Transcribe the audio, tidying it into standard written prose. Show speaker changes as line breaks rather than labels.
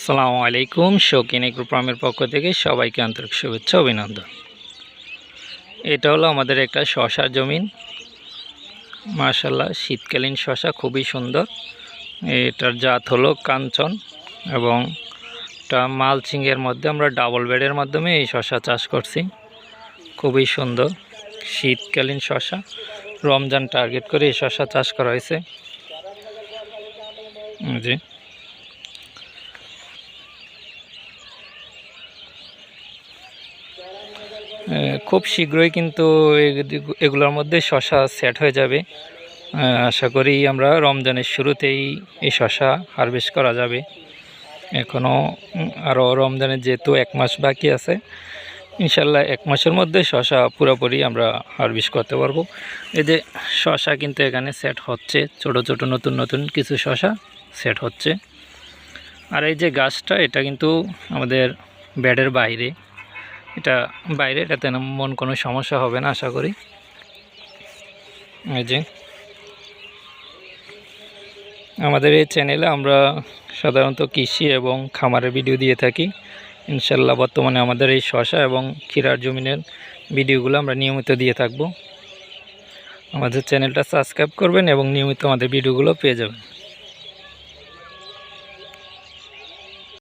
আসসালামু আলাইকুম। শৌখিন এগ্রো ফার্মের পক্ষ থেকে সবাইকে আন্তরিক শুভেচ্ছা অভিনন্দন। এটা হলো আমাদের একটা শশার জমিন। মাশাআল্লাহ শীতকালীন শশা খুবই সুন্দর। এটার জাত হলো কাঞ্চন এবং এটা মালচিংয়ের মধ্যে আমরা ডাবল বেডের মাধ্যমে এই শশা চাষ করছি। খুবই সুন্দর শীতকালীন শশা, রমজান টার্গেট করে এই শশা চাষ করা হয়েছে। জি, খুব শীঘ্রই কিন্তু এগুলোর মধ্যে শশা সেট হয়ে যাবে। আশা করি আমরা রমজানের শুরুতেই এই শশা হারভেস্ট করা যাবে। এখনও আরও রমজানের যেহেতু 1 মাস বাকি আছে, ইনশাল্লাহ 1 মাসের মধ্যে শশা পুরোপুরি আমরা হারভেস্ট করতে পারবো। এই যে শশা কিন্তু এখানে সেট হচ্ছে, ছোট ছোট নতুন নতুন কিছু শশা সেট হচ্ছে। আর এই যে গাছটা, এটা কিন্তু আমাদের বেডের বাইরে, এটাতে এমন কোনো সমস্যা হবে না আশা করি। এই যে আমাদের এই চ্যানেলে আমরা সাধারণত কৃষি এবং খামারের ভিডিও দিয়ে থাকি। ইনশাল্লাহ বর্তমানে আমাদের এই শশা এবং ক্ষীরার জমিনের ভিডিওগুলো আমরা নিয়মিত দিয়ে থাকব। আমাদের চ্যানেলটা সাবস্ক্রাইব করবেন এবং নিয়মিত আমাদের ভিডিওগুলো পেয়ে যাবেন।